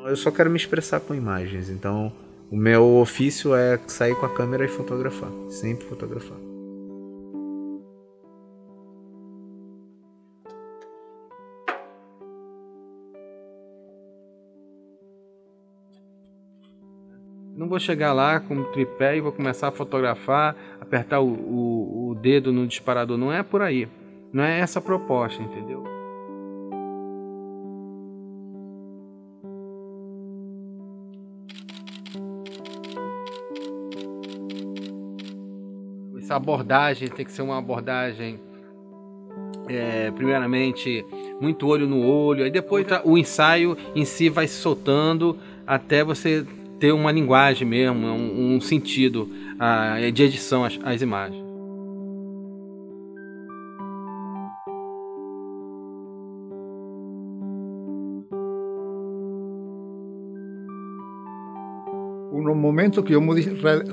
Eu só quero me expressar com imagens, então o meu ofício é sair com a câmera e fotografar, sempre fotografar. Não vou chegar lá com o tripé e vou começar a fotografar, apertar o dedo no disparador. Não é por aí. Não é essa a proposta, entendeu? Essa abordagem tem que ser uma abordagem, primeiramente, muito olho no olho. Aí depois o ensaio em si vai se soltando até você ter uma linguagem mesmo, um sentido de edição às imagens. No momento que eu me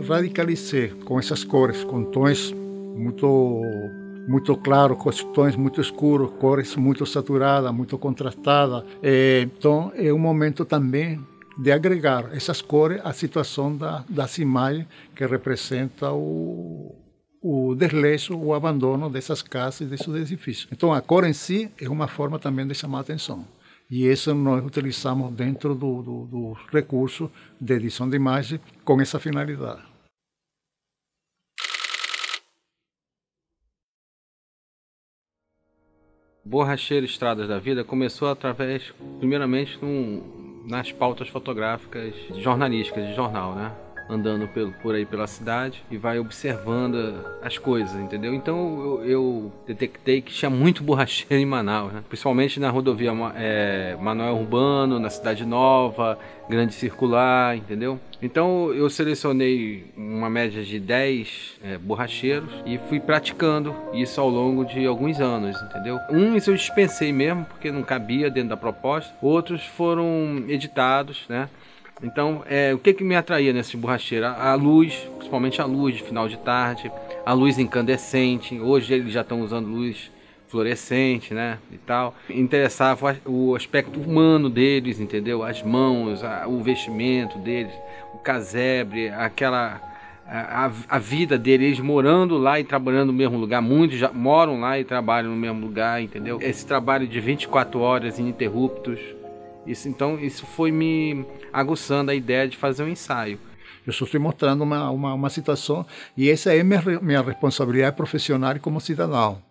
radicalizei com essas cores, com tons muito claros, com tons muito escuros, cores muito saturadas, muito contrastadas, então é um momento também de agregar essas cores à situação das imagens que representa o desleixo, o abandono dessas casas e desses edifícios. Então a cor em si é uma forma também de chamar a atenção. E isso nós utilizamos dentro do recurso de edição de imagem com essa finalidade. Borracheiro Estradas da Vida começou através, primeiramente, nas pautas fotográficas jornalísticas, de jornal, né? Andando por aí pela cidade e vai observando as coisas, entendeu? Então eu detectei que tinha muito borracheiro em Manaus, né? Principalmente na rodovia Manoel Urbano, na Cidade Nova, Grande Circular, entendeu? Então eu selecionei uma média de 10 borracheiros e fui praticando isso ao longo de alguns anos, entendeu? Uns eu dispensei mesmo, porque não cabia dentro da proposta, outros foram editados, né? Então, o que me atraía nesse borracheiro? A luz, principalmente a luz de final de tarde, a luz incandescente. Hoje eles já estão usando luz fluorescente, né, e tal. Interessava o aspecto humano deles, entendeu? As mãos, o vestimento deles, o casebre, a vida deles, eles morando lá e trabalhando no mesmo lugar. Muitos já moram lá e trabalham no mesmo lugar, entendeu? Esse trabalho de 24 horas ininterruptos. Então isso foi me aguçando a ideia de fazer um ensaio. Eu só estou mostrando uma situação e essa é minha responsabilidade profissional como cidadão.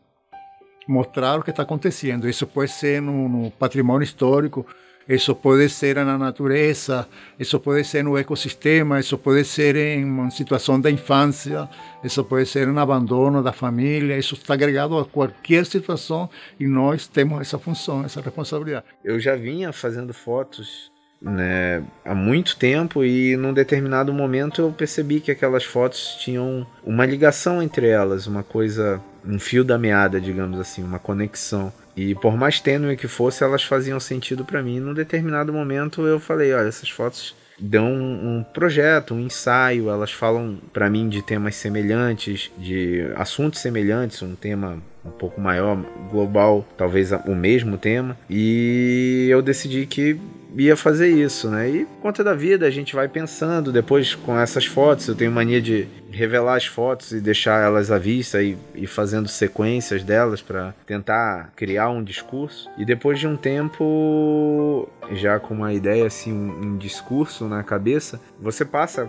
Mostrar o que está acontecendo. Isso pode ser no patrimônio histórico, isso pode ser na natureza, isso pode ser no ecossistema, isso pode ser em uma situação da infância, isso pode ser no abandono da família, isso está agregado a qualquer situação e nós temos essa função, essa responsabilidade. Eu já vinha fazendo fotos, né, há muito tempo e num determinado momento eu percebi que aquelas fotos tinham uma ligação entre elas, uma coisa, um fio da meada, digamos assim, uma conexão. E por mais tênue que fosse, elas faziam sentido para mim. Num determinado momento eu falei, olha, essas fotos dão um projeto, um ensaio, elas falam para mim de temas semelhantes, de assuntos semelhantes, um tema um pouco maior, global, talvez o mesmo tema, e eu decidi que ia fazer isso, né? E por conta da vida a gente vai pensando, depois com essas fotos, eu tenho mania de revelar as fotos e deixar elas à vista e fazendo sequências delas para tentar criar um discurso, e depois de um tempo, já com uma ideia assim, um discurso na cabeça, você passa,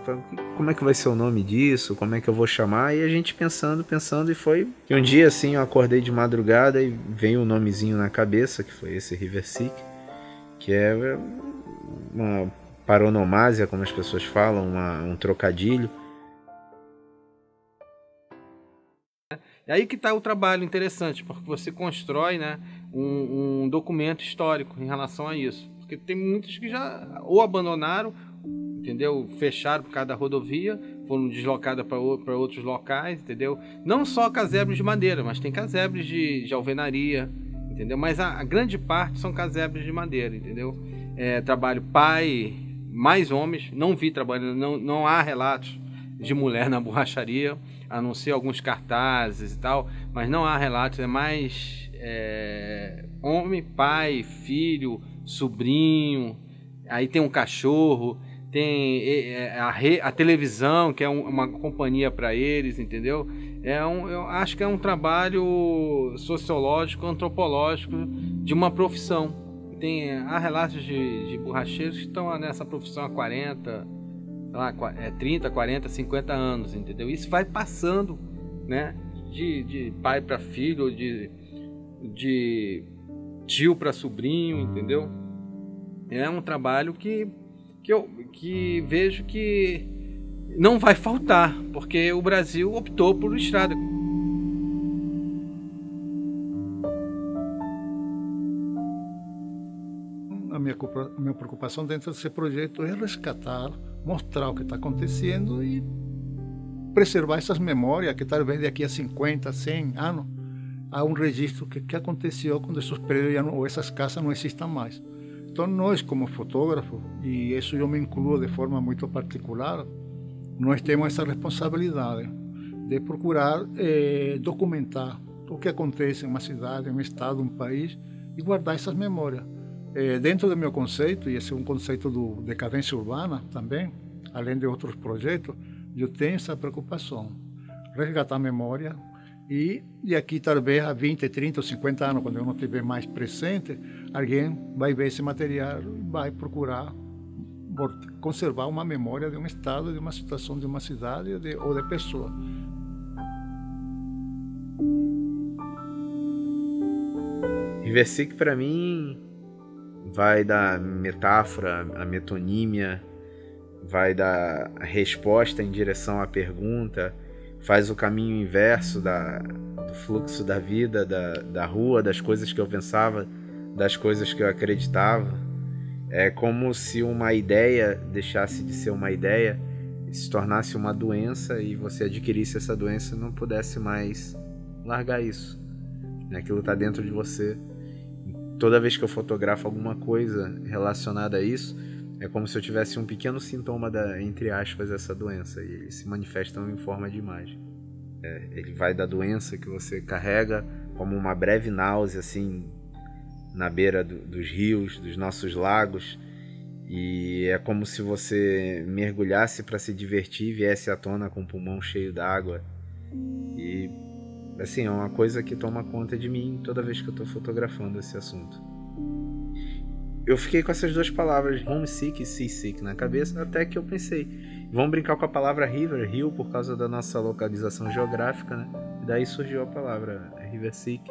como é que vai ser o nome disso, como é que eu vou chamar, e a gente pensando, e foi que um dia assim eu acordei de madrugada e veio um nomezinho na cabeça, que foi esse River Sick, que é uma paronomásia, como as pessoas falam, um trocadilho. É aí que está o trabalho interessante, porque você constrói, né, um documento histórico em relação a isso. Porque tem muitos que já ou abandonaram, entendeu? Fecharam por causa da rodovia, foram deslocadas para outros locais, entendeu? Não só casebres de madeira, mas tem casebres de alvenaria, entendeu? Mas a grande parte são casebres de madeira, entendeu? Trabalho pai, mais homens, não vi trabalhando, não há relatos de mulher na borracharia, a não ser alguns cartazes e tal, mas não há relatos, é mais homem, pai, filho, sobrinho, Aí tem um cachorro, tem a televisão, que é uma companhia para eles, entendeu? Eu acho que é um trabalho sociológico, antropológico de uma profissão. Há relatos de borracheiros que estão nessa profissão há 40, sei lá, 30, 40, 50 anos, entendeu? Isso vai passando, né, de pai para filho, de tio para sobrinho, entendeu? É um trabalho que eu vejo que não vai faltar, porque o Brasil optou por estrada. A minha preocupação dentro desse projeto é resgatar, mostrar o que está acontecendo e preservar essas memórias que talvez daqui a 50, 100 anos há um registro que aconteceu quando esses prédios ou essas casas não existam mais. Então nós, como fotógrafos, e isso eu me incluo de forma muito particular, nós temos essa responsabilidade de procurar documentar o que acontece em uma cidade, em um estado, um país, e guardar essas memórias. Dentro do meu conceito, e esse é um conceito do decadência urbana também, além de outros projetos, eu tenho essa preocupação, resgatar a memória, e aqui talvez há 20, 30 ou 50 anos, quando eu não estiver mais presente, alguém vai ver esse material e vai procurar conservar uma memória de um estado, de uma situação, de uma cidade ou de pessoa. Riversic para mim vai da metáfora, a metonímia, vai da resposta em direção à pergunta, faz o caminho inverso do fluxo da vida, da rua, das coisas que eu pensava, das coisas que eu acreditava. É como se uma ideia deixasse de ser uma ideia e se tornasse uma doença, e você adquirisse essa doença e não pudesse mais largar isso. Aquilo está dentro de você. Toda vez que eu fotografo alguma coisa relacionada a isso, é como se eu tivesse um pequeno sintoma entre aspas, essa doença, e ele se manifesta em forma de imagem. Ele vai da doença que você carrega como uma breve náusea, assim, na beira dos rios, dos nossos lagos, e é como se você mergulhasse para se divertir e viesse à tona com o pulmão cheio d'água. E, assim, é uma coisa que toma conta de mim toda vez que eu estou fotografando esse assunto. Eu fiquei com essas duas palavras, homesick e seasick, na cabeça, até que eu pensei, vamos brincar com a palavra river, rio, por causa da nossa localização geográfica, né? E daí surgiu a palavra riversick.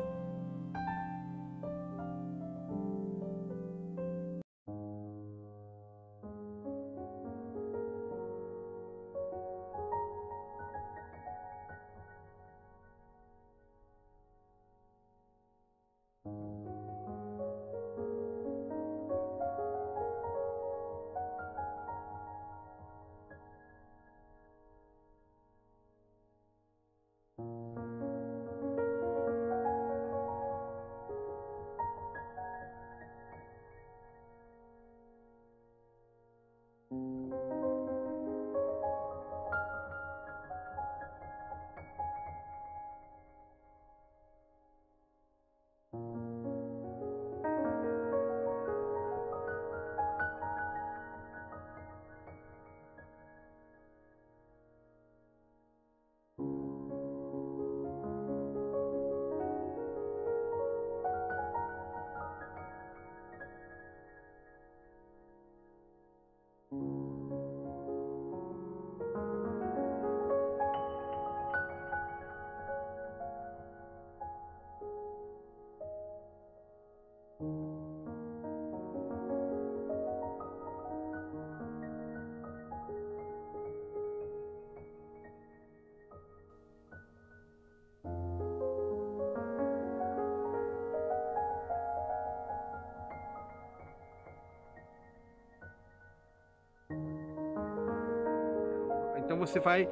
Então você vai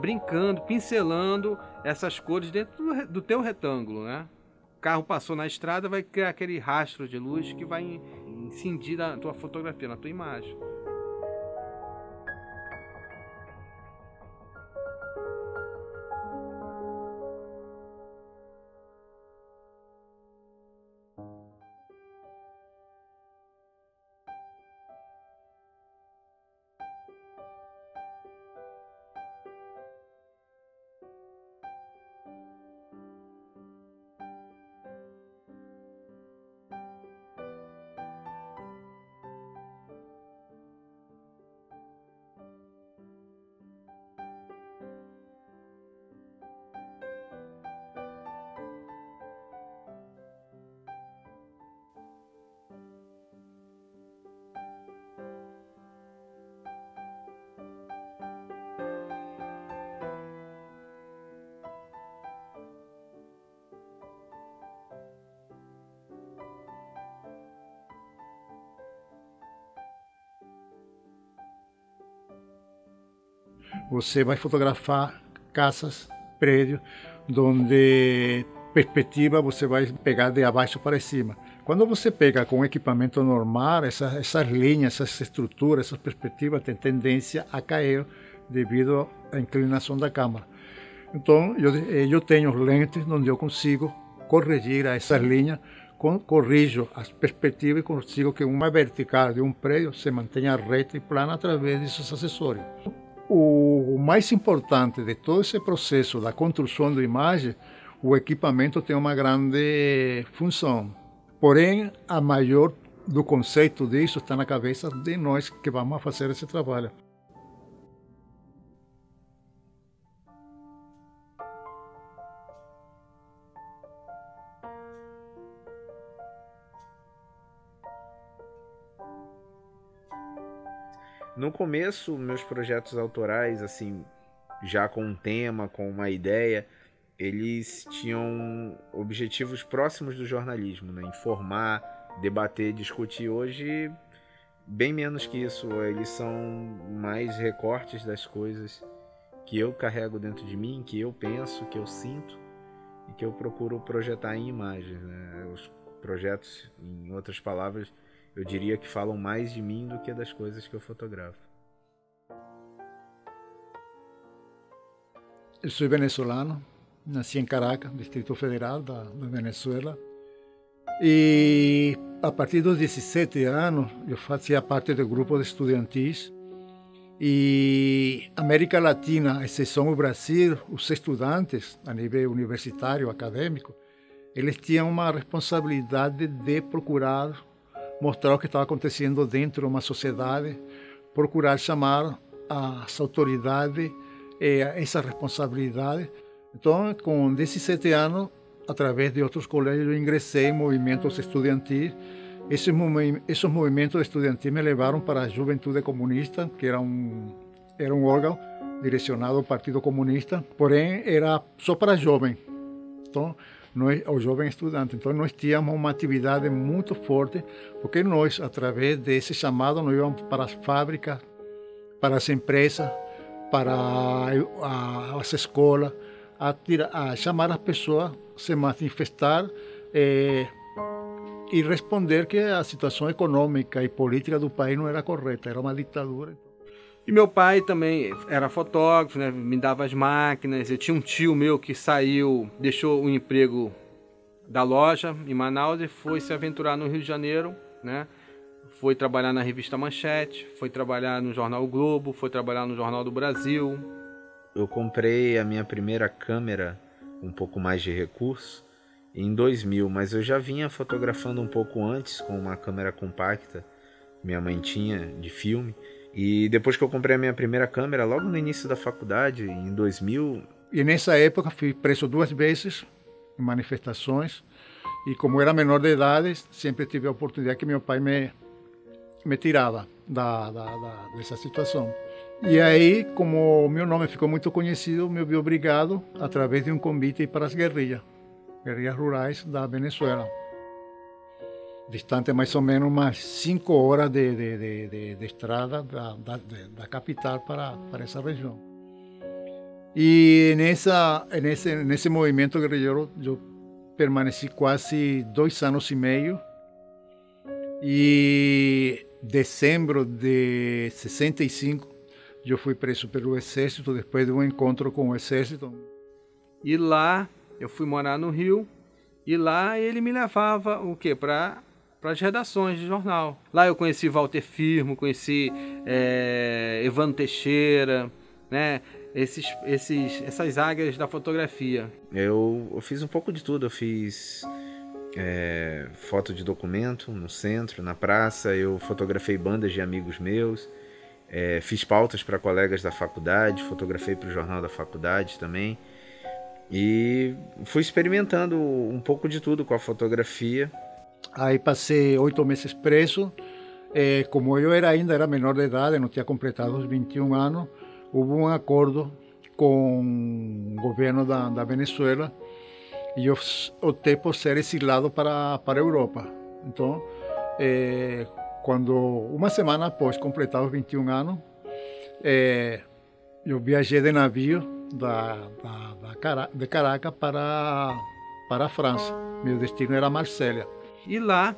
brincando, pincelando essas cores dentro do teu retângulo, né? O carro passou na estrada, vai criar aquele rastro de luz que vai incidir na tua fotografia, na tua imagem. você vai fotografar casas, prédios, onde perspectiva você vai pegar de abaixo para cima. Quando você pega com equipamento normal, essas linhas, essas estruturas, essas perspectivas têm tendência a cair devido à inclinação da câmera. Então, eu tenho lentes onde eu consigo corrigir essas linhas, corrijo as perspectivas e consigo que uma vertical de um prédio se mantenha reta e plana através desses acessórios. O mais importante de todo esse processo da construção da imagem, o equipamento tem uma grande função. Porém, a maior do conceito disso está na cabeça de nós que vamos fazer esse trabalho. No começo, meus projetos autorais, assim, já com um tema, com uma ideia, eles tinham objetivos próximos do jornalismo, né? Informar, debater, discutir. Hoje, bem menos que isso. Eles são mais recortes das coisas que eu carrego dentro de mim, que eu penso, que eu sinto e que eu procuro projetar em imagens, né? Os projetos, em outras palavras, eu diria que falam mais de mim do que das coisas que eu fotografo. Eu sou venezuelano, nasci em Caracas, Distrito Federal da Venezuela. E a partir dos 17 anos, eu fazia parte do grupo de estudantis. E América Latina, a exceção do Brasil, os estudantes, a nível universitário, acadêmico, eles tinham uma responsabilidade de procurar mostrar o que estava acontecendo dentro de uma sociedade, procurar chamar as autoridades a essa responsabilidade. Então, com 17 anos, através de outros colégios, eu ingressei em movimentos estudantis. Esses movimentos estudantis me levaram para a Juventude Comunista, que era um órgão direcionado ao Partido Comunista, porém era só para jovens. Então, o jovem estudante. Então, nós tínhamos uma atividade muito forte, porque nós, através desse chamado, nós íamos para as fábricas, para as empresas, para as escolas, a chamar as pessoas a se manifestar e responder que a situação econômica e política do país não era correta, era uma ditadura. E meu pai também era fotógrafo, né? Me dava as máquinas. Eu tinha um tio meu que saiu, deixou o emprego da loja em Manaus e foi se aventurar no Rio de Janeiro, né? Foi trabalhar na revista Manchete, foi trabalhar no jornal o Globo, foi trabalhar no Jornal do Brasil. Eu comprei a minha primeira câmera, um pouco mais de recurso, em 2000, mas eu já vinha fotografando um pouco antes com uma câmera compacta, minha mãe tinha, de filme. E depois que eu comprei a minha primeira câmera, logo no início da faculdade, em 2000... E nessa época fui preso 2 vezes em manifestações. E como era menor de idade, sempre tive a oportunidade que meu pai me tirava dessa situação. E aí, como meu nome ficou muito conhecido, me vi obrigado, através de um convite, para as guerrilhas rurais da Venezuela. Distante mais ou menos umas 5 horas de estrada da capital para essa região. E nesse movimento guerrilheiro eu permaneci quase 2 anos e meio. E em dezembro de 65 eu fui preso pelo exército depois de um encontro com o exército. E lá eu fui morar no Rio e lá ele me levava o quê? Para as redações de jornal. Lá eu conheci Walter Firmo, conheci Evandro Teixeira, né? Essas águias da fotografia. Eu fiz um pouco de tudo. Eu fiz foto de documento no centro, na praça. Eu fotografei bandas de amigos meus. Fiz pautas para colegas da faculdade. Fotografei para o jornal da faculdade também. E fui experimentando um pouco de tudo com a fotografia. Aí passei 8 meses preso. Como eu ainda era menor de idade, não tinha completado os 21 anos, houve um acordo com o governo da Venezuela e eu optei por ser exilado para a Europa. Então, quando uma semana após completar os 21 anos, eu viajei de navio de Caracas para a França. Meu destino era Marsella. E lá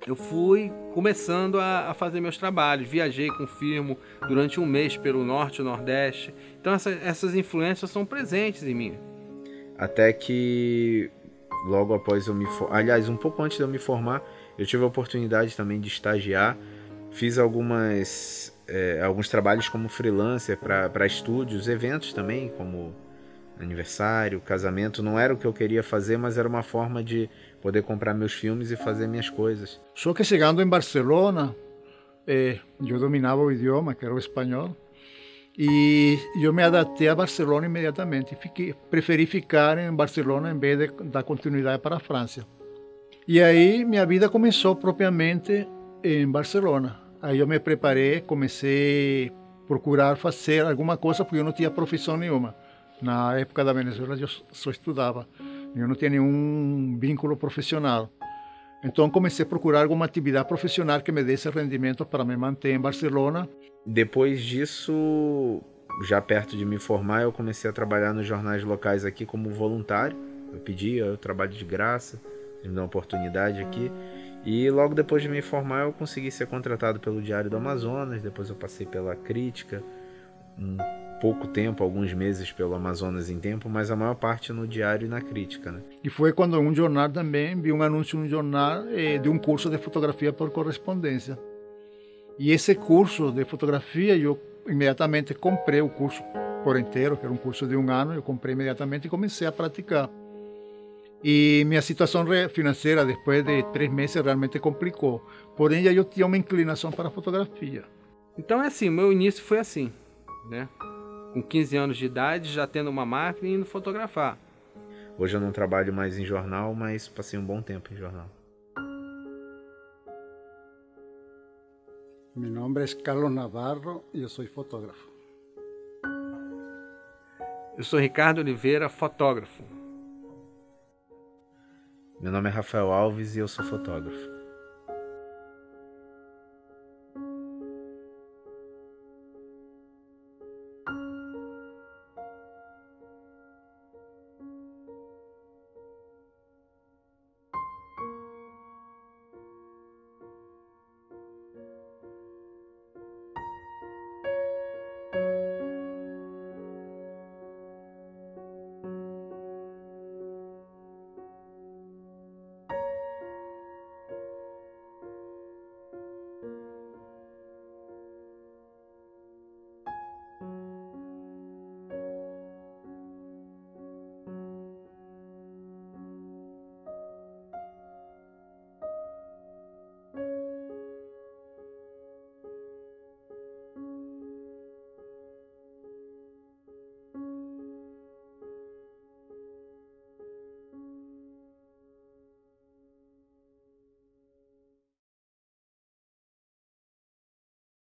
eu fui começando a fazer meus trabalhos. Viajei com firmo durante um mês pelo norte e nordeste. Então essas influências são presentes em mim. Até que logo após eu me formar, aliás, um pouco antes de eu me formar, eu tive a oportunidade também de estagiar. Fiz alguns trabalhos como freelancer para estúdios, eventos também, como aniversário, casamento. Não era o que eu queria fazer, mas era uma forma de poder comprar meus filmes e fazer minhas coisas. Só que chegando em Barcelona, eu dominava o idioma, que era o espanhol, e eu me adaptei a Barcelona imediatamente. Preferi ficar em Barcelona em vez de dar continuidade para a França. E aí minha vida começou propriamente em Barcelona. Aí eu me preparei, comecei a procurar fazer alguma coisa, porque eu não tinha profissão nenhuma. Na época da Venezuela eu só estudava, eu não tinha nenhum vínculo profissional. Então comecei a procurar alguma atividade profissional que me desse rendimento para me manter em Barcelona. Depois disso, já perto de me formar, eu comecei a trabalhar nos jornais locais aqui como voluntário. Eu pedia, eu trabalho de graça, me dá uma oportunidade aqui. E logo depois de me formar, eu consegui ser contratado pelo Diário do Amazonas. Depois eu passei pela Crítica, pouco tempo, alguns meses pelo Amazonas em Tempo, mas a maior parte no Diário e na Crítica, né? E foi quando um jornal também, vi um anúncio no jornal de um curso de fotografia por correspondência. E esse curso de fotografia, eu imediatamente comprei o curso por inteiro, que era um curso de 1 ano, eu comprei imediatamente e comecei a praticar. E minha situação financeira, depois de 3 meses, realmente complicou. Porém, eu tinha uma inclinação para a fotografia. Então é assim, meu início foi assim, né? Com 15 anos de idade, já tendo uma máquina e indo fotografar. Hoje eu não trabalho mais em jornal, mas passei um bom tempo em jornal. Meu nome é Carlos Navarro e eu sou fotógrafo. Eu sou Ricardo Oliveira, fotógrafo. Meu nome é Rafael Alves e eu sou fotógrafo.